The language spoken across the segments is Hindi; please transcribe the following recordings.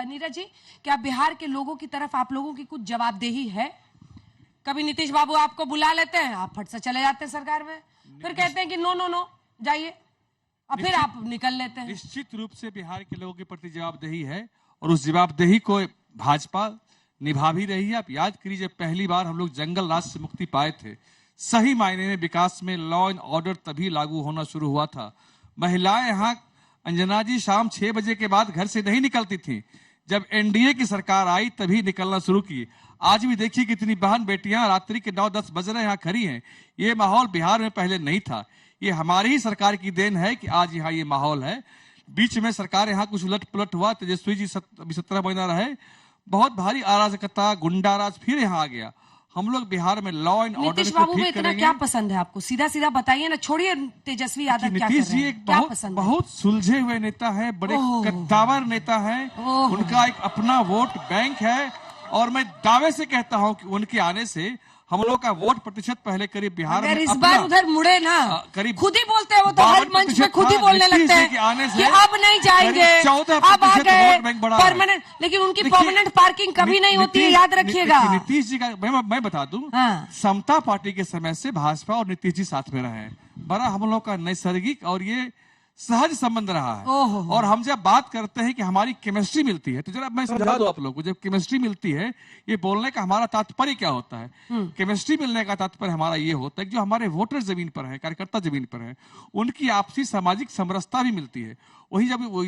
नीरज जी, क्या बिहार के लोगों की तरफ आप लोगों की कुछ जवाबदेही है? कभी नीतीश बाबू आपको बुला लेते हैं, आप फट से चले जाते हैं सरकार में, फिर कहते हैं कि नो नो नो जाइए, और फिर आप निकल लेते हैं। निश्चित रूप से बिहार के लोगों के प्रति जवाबदेही है और उस जवाबदेही को भाजपा निभा भी रही है। आप याद करिए, पहली बार हम लोग जंगल राज से मुक्ति पाए थे, सही मायने में विकास में लॉ एंड ऑर्डर तभी लागू होना शुरू हुआ था। महिलाएं यहाँ, अंजना जी, शाम 6 बजे के बाद घर से नहीं निकलती थी। जब एनडीए की सरकार आई तभी निकलना शुरू की। आज भी देखिए कितनी बहन बेटियां रात्रि के 9-10 बज रहे यहाँ खड़ी हैं। ये माहौल बिहार में पहले नहीं था। ये हमारी ही सरकार की देन है कि आज यहाँ ये माहौल है। बीच में सरकार यहाँ कुछ उलट पुलट हुआ, तेजस्वी जी 17 महीना रहे, बहुत भारी अराजकता, गुंडाराज फिर यहाँ आ गया। हम लोग बिहार में लॉ एंड ऑर्डर नीतीश बाबू में इतना क्या पसंद है आपको? सीधा सीधा बताइए ना, छोड़िए तेजस्वी यादव क्या कर रहे हैं। नीतीश जी एक बहुत सुलझे हुए नेता है, बड़े कद्दावर नेता है। उनका एक अपना वोट बैंक है और मैं दावे से कहता हूं कि उनके आने से हम लोग का वोट प्रतिशत पहले करीब बिहार में इस बार उधर मुड़े ना, करीब खुद ही बोलते हैं वो तो, हर मंच में खुद ही बोलने लगते हैं कि अब नहीं जाएंगे, अब आ गए परमानेंट, लेकिन उनकी परमानेंट पार्किंग कभी नहीं होती है, याद रखिएगा। नीतीश जी का मैं बता दूं, समता पार्टी के समय से भाजपा और नीतीश जी साथ में रहे हैं। बड़ा हम लोग का नैसर्गिक और ये सहज संबंध रहा है। और हम जब बात करते हैं कि हमारी केमिस्ट्री मिलती है, तो जरा मैं समझा दूं आप लोगों को, जब केमिस्ट्री मिलती है, ये बोलने का हमारा तात्पर्य क्या होता है? केमिस्ट्री मिलने का तात्पर्य हमारा ये होता है कि जो हमारे वोटर जमीन पर है, कार्यकर्ता जमीन पर है, उनकी आपसी सामाजिक समरसता भी मिलती है। वही जब वो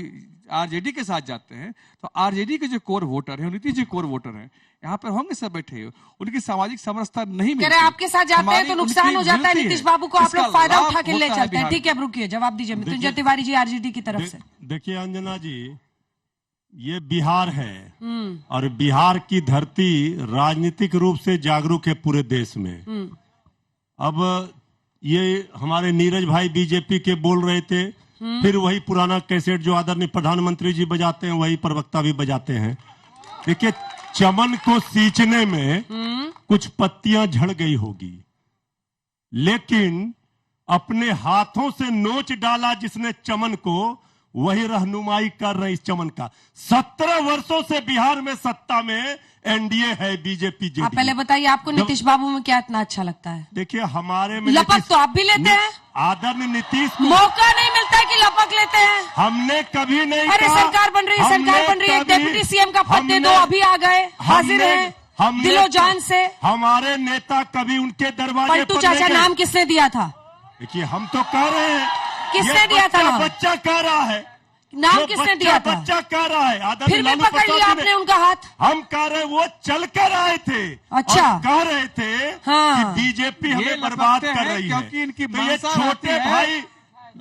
आरजेडी के साथ जाते हैं तो आरजेडी के जो कोर वोटर है, नीतीश जी कोर वोटर है, यहाँ पर होंगे सब बैठे, उनकी सामाजिक समरसता नहीं मिलती। आपके साथ जाते हैं तो नुकसान हो जाता है नीतीश बाबू को, आप लोग फायदा उठा के ले चलते हैं। ठीक है, अब रुकिए, जवाब दीजिए मृत्युंजय तिवारी जी आरजेडी की तरफ से। देखिए अंजना जी, ये बिहार है और बिहार की धरती राजनीतिक रूप से जागरूक है पूरे देश में। अब ये हमारे नीरज भाई बीजेपी के बोल रहे थे, फिर वही पुराना कैसेट जो आदरणीय प्रधानमंत्री जी बजाते हैं वही प्रवक्ता भी बजाते हैं। देखिए, चमन को सींचने में कुछ पत्तियां झड़ गई होगी, लेकिन अपने हाथों से नोच डाला जिसने चमन को, वही रहनुमाई कर रहे इस चमन का। 17 वर्षों से बिहार में सत्ता में एनडीए है, बीजेपी जेडीयू। आप पहले बताइए, आपको नीतीश बाबू में क्या इतना अच्छा लगता है? देखिए, हमारे में लपक तो आप भी लेते हैं, आदरणीय नीतीश को मौका नहीं मिलता है कि लपक लेते हैं। हमने कभी नहीं, अरे सरकार बन रही है, सरकार बन रही है, डिप्टी सीएम का पद दे दो, अभी आ गए, हाजिर हैं दिलो जान से। हमारे नेता कभी उनके दरवाजे पलटू चाचा नाम किसने दिया था? देखिए, हम तो कह रहे हैं, किसने दिया था नाम? बच्चा कह रहा है नाम, किसने दिया था? बच्चा कह रहा है। फिर भी पकड़ लिया आपने उनका हाथ। हम कह रहे, वो चल कर आए थे, अच्छा कह रहे थे कि बीजेपी हमें बर्बाद कर रही है, क्योंकि इनकी तो ये छोटे भाई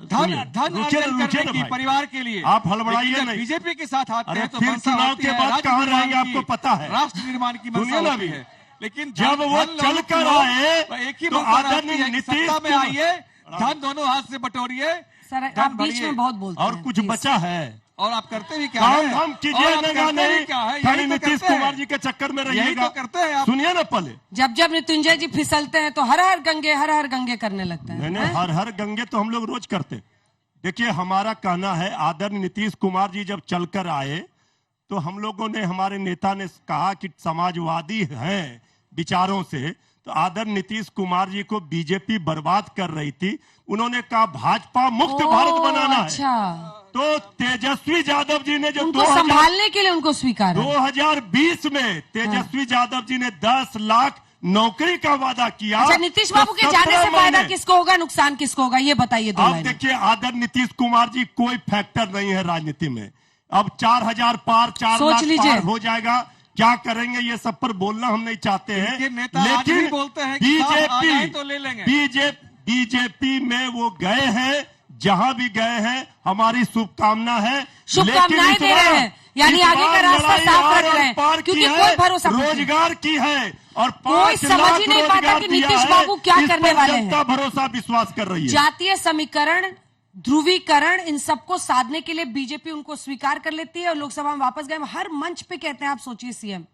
धन अर्जन करने की परिवार के लिए आप हड़बड़ाइए नहीं। बीजेपी के साथ आते हैं तो फिर चुनाव के बाद कहाँ रहेंगे आपको पता है, राष्ट्र निर्माण की मंशा भी है। लेकिन जब वो चल कर आए एक ही तो आदरणीय नीतीश में आइए, धन दोनों हाथ से बटोरिए। सर, आप बीच में बहुत बोलते हैं और कुछ बचा है और आप करते भी क्या है? हम कीजिएगा नहीं, खाली नीतीश कुमार जी के चक्कर में रहिएगा। तो करते हैं आप। सुनिए ना, पहले जब मृत्युंजय जी फिसलते हैं तो हर हर गंगे करने लगते हैं। नहीं, हर हर गंगे तो हम लोग रोज करते। देखिए, हमारा कहना है, आदरणीय नीतीश कुमार जी जब चलकर आए तो हम लोगों ने, हमारे नेता ने कहा कि समाजवादी हैं विचारों से, तो आदरणीय नीतीश कुमार जी को बीजेपी बर्बाद कर रही थी। उन्होंने कहा भाजपा मुक्त भारत बनाना है। तो तेजस्वी यादव जी ने जो उनको संभालने के लिए उनको स्वीकार 2020 में तेजस्वी यादव जी ने 10 लाख नौकरी का वादा किया। अच्छा, नीतीश बाबू के जाने से फायदा किसको होगा, नुकसान किसको होगा, ये बताइए। अब देखिए, आदरणीय नीतीश कुमार जी कोई फैक्टर नहीं है राजनीति में। अब 4000 पार, 4 लाख पार हो जाएगा। क्या करेंगे ये सब पर बोलना हम नहीं चाहते हैं, लेकिन बोलते हैं बीजेपी में वो गए हैं, जहां भी गए हैं हमारी शुभकामना है, शुभकामनाएं दे रहे हैं, यानी आगे का रास्ता साफ रख रहे हैं, क्योंकि कोई भरोसा रोजगार की है और कोई समझ ही नहीं पाता कि नीतीश बाबू क्या करने वाले हैं। जनता भरोसा विश्वास कर रही है। जातीय समीकरण, ध्रुवीकरण, इन सबको साधने के लिए बीजेपी उनको स्वीकार कर लेती है और लोकसभा में वापस गए। हर मंच पे कहते हैं, आप सोचिए सीएम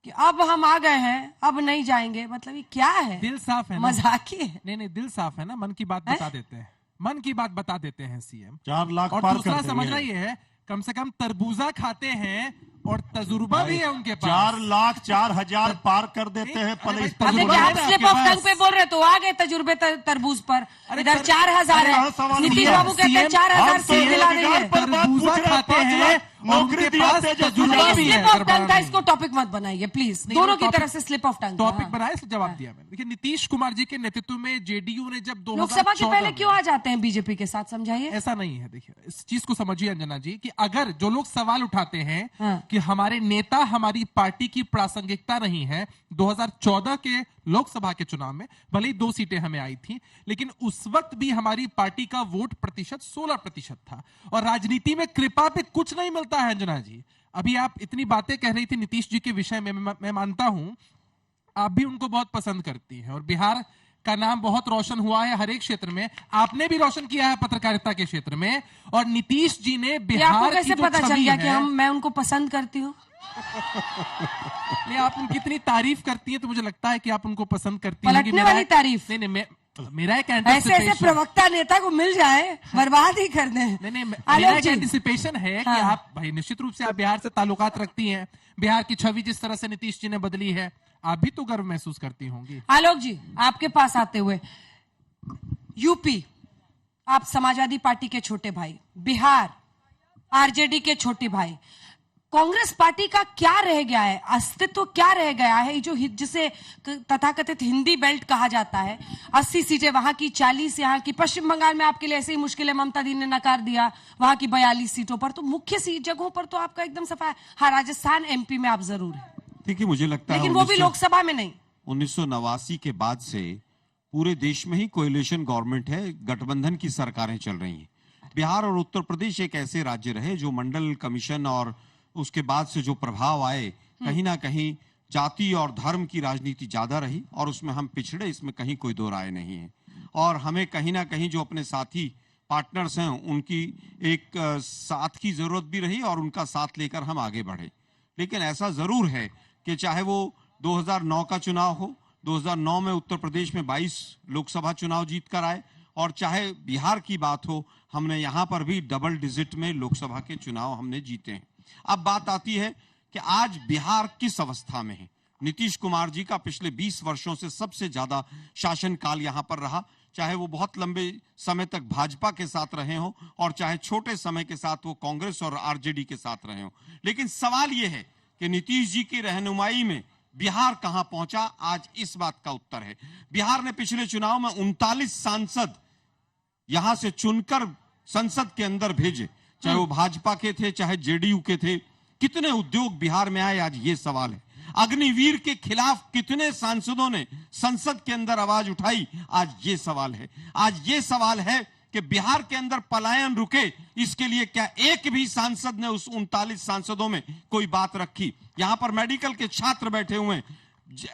कि अब हम आ गए हैं, अब नहीं जाएंगे। मतलब ये क्या है? दिल साफ है, मजाक है। नहीं, दिल साफ है ना, मन की बात बता देते हैं, मन की बात बता देते हैं सीएम। 4 लाख और पार दूसरा समझना ये है, कम से कम तरबूजा खाते हैं और तजुर्बा भी है उनके पास। 4,04,000 पार कर देते हैं पहले। इस अब देखिए, आप स्लिप ऑफ टंग पे बोल रहे तो आ गए तजुर्बे तरबूज पर। इधर 4,000 है, नीतीश बाबू कहते हैं 4,000 सीट दिला देंगे। तरबूजा खाते हैं, नौकरी दिया तजुर्बा भी है। स्लिप ऑफ टंग का इसको टॉपिक मत बनाइए प्लीज, दोनों की तरफ से स्लिप ऑफ टंग। टॉपिक बनाया, इसलिए जवाब दिया मैंने। देखिए, नीतीश कुमार जी के नेतृत्व में जेडीयू ने जब 2014 लोकसभा के पहले क्यों आ जाते हैं बीजेपी के साथ, समझाइए। ऐसा नहीं है। देखिए, इस चीज को समझिए अंजना जी कि अगर जो लोग सवाल उठाते हैं हाँ। कि हमारे नेता हमारी पार्टी की प्रासंगिकता नहीं है, 2014 के लोकसभा के चुनाव में भले ही 2 सीटें हमें आई थी, लेकिन उस वक्त भी हमारी पार्टी का वोट प्रतिशत 16% था। और राजनीति में कृपा पे कुछ नहीं मिलता है अंजना जी। अभी आप इतनी बातें कह रही थी नीतीश जी के विषय में, मैं मानता हूं आप भी उनको बहुत पसंद करती हैं, और बिहार का नाम बहुत रोशन हुआ है हर एक क्षेत्र में। आपने भी रोशन किया है पत्रकारिता के क्षेत्र में, और नीतीश जी ने बिहार कैसे की पता जो चल छवि गया है, कि मैं उनको पसंद करती हूँ? नहीं, आप उनकी इतनी तारीफ करती हैं तो मुझे लगता है कि आप उनको पसंद करती हैं। पलटने वाली तारीफ। नहीं, मेरा एक ऐसे anticipation- प्रवक्ता नेता को मिल जाए, बर्बाद ही कर दें। नहीं, आलोक मेरा एक जी। एंटिसिपेशन है कि हाँ। आप भाई निश्चित रूप से आप बिहार से ताल्लुकात रखती हैं। बिहार की छवि जिस तरह से नीतीश जी ने बदली है, आप भी तो गर्व महसूस करती होंगी। आलोक जी, आपके पास आते हुए, यूपी आप समाजवादी पार्टी के छोटे भाई, बिहार आरजेडी के छोटे भाई, कांग्रेस पार्टी का क्या रह गया है, अस्तित्व क्या रह गया है? जो जिसे तथाकथित हिंदी बेल्ट कहा जाता है, 80 सीटें वहां की, 40 यहाँ की। पश्चिम बंगाल में आपके लिए ऐसे ही मुश्किलें ममता दी ने नकार दिया, वहां की 42 सीटों पर। तो मुख्य जगहों पर तो आपका एकदम सफा है। हाँ, राजस्थान एमपी में आप जरूर है, देखिए, मुझे लगता है लेकिन वो भी लोकसभा में नहीं। 1989 के बाद से पूरे देश में ही कोएलिशन गवर्नमेंट है, गठबंधन की सरकारें चल रही हैं। बिहार और उत्तर प्रदेश एक ऐसे राज्य रहे जो मंडल कमीशन और उसके बाद से जो प्रभाव आए, कहीं ना कहीं जाति और धर्म की राजनीति ज्यादा रही, और उसमें हम पिछड़े, इसमें कहीं कोई दो राय नहीं है। और हमें कहीं ना कहीं जो अपने साथी पार्टनर्स हैं उनकी एक साथ की जरूरत भी रही, और उनका साथ लेकर हम आगे बढ़े। लेकिन ऐसा जरूर है कि चाहे वो 2009 का चुनाव हो, 2009 में उत्तर प्रदेश में 22 लोकसभा चुनाव जीत कर आए, और चाहे बिहार की बात हो, हमने यहां पर भी डबल डिजिट में लोकसभा के चुनाव हमने जीते हैं। अब बात आती है कि आज बिहार किस अवस्था में है। नीतीश कुमार जी का पिछले 20 वर्षों से सबसे ज्यादा शासनकाल यहां पर रहा, चाहे वो बहुत लंबे समय तक भाजपा के साथ रहे हो, और चाहे छोटे समय के साथ वो कांग्रेस और आरजेडी के साथ रहे हो। लेकिन सवाल ये है कि नीतीश जी की रहनुमाई में बिहार कहां पहुंचा, आज इस बात का उत्तर है। बिहार ने पिछले चुनाव में 39 सांसद यहां से चुनकर संसद के अंदर भेजे, चाहे वो भाजपा के थे चाहे जेडीयू के थे। कितने उद्योग बिहार में आए, आज ये सवाल है। अग्निवीर के खिलाफ कितने सांसदों ने संसद के अंदर आवाज उठाई, आज ये सवाल है। आज ये सवाल है कि बिहार के अंदर पलायन रुके, इसके लिए क्या एक भी सांसद ने उस 39 सांसदों में कोई बात रखी? यहां पर मेडिकल के छात्र बैठे हुए हैं।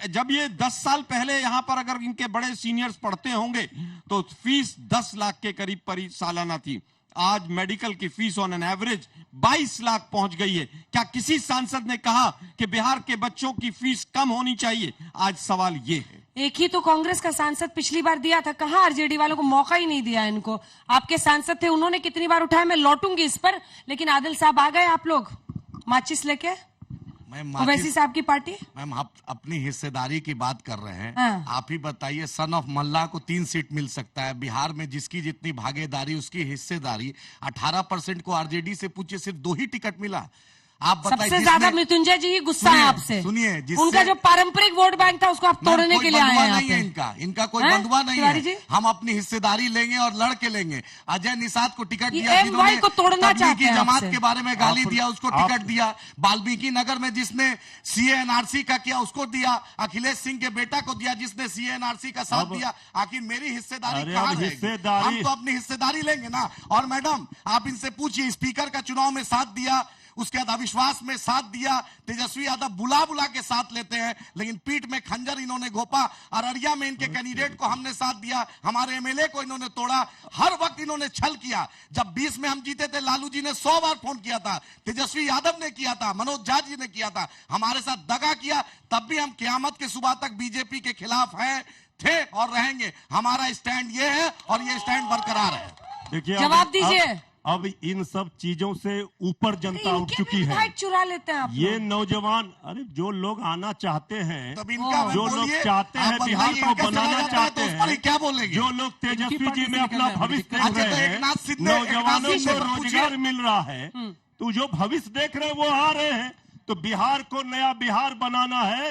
जब ये 10 साल पहले यहां पर अगर इनके बड़े सीनियर्स पढ़ते होंगे तो फीस 10 लाख के करीब सालाना थी। आज मेडिकल की fees on an average 22 lakh पहुंच गई है। क्या किसी सांसद ने कहा कि बिहार के बच्चों की फीस कम होनी चाहिए? आज सवाल ये है। एक ही तो कांग्रेस का सांसद पिछली बार दिया था, कहां आरजेडी वालों को मौका ही नहीं दिया इनको। आपके सांसद थे, उन्होंने कितनी बार उठाया, मैं लौटूंगी इस पर, लेकिन आदिल साहब आ गए आप लोग माचिस लेके। ओवैसी साहब की पार्टी। मैम, आप अपनी हिस्सेदारी की बात कर रहे हैं। हाँ। आप ही बताइए, सन ऑफ मल्ला को 3 सीट मिल सकता है। बिहार में जिसकी जितनी भागीदारी उसकी हिस्सेदारी 18% को आरजेडी से पूछिए, सिर्फ 2 ही टिकट मिला। आप बताइए, सबसे ज्यादा मृत्युंजय जी ही गुस्सा है आपसे। सुनिए, उनका जो पारंपरिक वोट बैंक था उसको आप तोड़ने के लिए आए हैं नहीं है इनका कोई बंधुआ नहीं है। हम अपनी हिस्सेदारी लेंगे और लड़ के लेंगे। अजय निषाद को टिकट दिया, जिन्होंने को तोड़ना चाहते हैं जमात के बारे में गाली दिया, उसको टिकट दिया। वाल्मीकि नगर में जिसने सीए एनआरसी का किया उसको दिया। अखिलेश सिंह के बेटा को दिया जिसने सीए एनआरसी का साथ दिया। आखिर मेरी हिस्सेदारी कहां रहेगी? हम तो अपनी हिस्सेदारी लेंगे ना। और मैडम, आप इनसे पूछिए, स्पीकर का चुनाव में साथ दिया, उसके बाद अविश्वास में साथ दिया। तेजस्वी यादव बुला के साथ लेते हैं, लेकिन पीठ में खंजर इन्होंने घोपा। अररिया में इनके कैंडिडेट को हमने साथ दिया, हमारे एमएलए को इन्होंने तोड़ा। हर वक्त इन्होंने छल किया। जब 20 में हम जीते थे, लालू जी ने 100 बार फोन किया था, तेजस्वी यादव ने किया था, मनोज झा जी ने किया था, हमारे साथ दगा किया। तब भी हम क़यामत के सुबह तक बीजेपी के खिलाफ हैं, थे और रहेंगे। हमारा स्टैंड ये है और ये स्टैंड बरकरार है। देखिए, जवाब दीजिए। अब इन सब चीजों से ऊपर जनता उठ इनके चुकी भी है। विधायक चुरा लेते हैं आप ये लोग। नौजवान, अरे जो लोग आना चाहते हैं, तब इनका जो लोग बोलिए, चाहते हैं आप बिहार बताइए, को इनका बनाना चला जाता है चाहते तो उस पर हैं, क्या बोलेंगे? जो लोग तेजस्वी पार्टी जी से में अपना निकलना है, भविष्य अच्छा, देख तो रहे एकनाथ हैं, सिंह ने- नौजवानों एकनाथ सिंह को से पूछिए। रोजगार मिल रहा है, तो जो भविष्य देख रहे हैं वो आ रहे हैं। तो बिहार को नया बिहार बनाना है।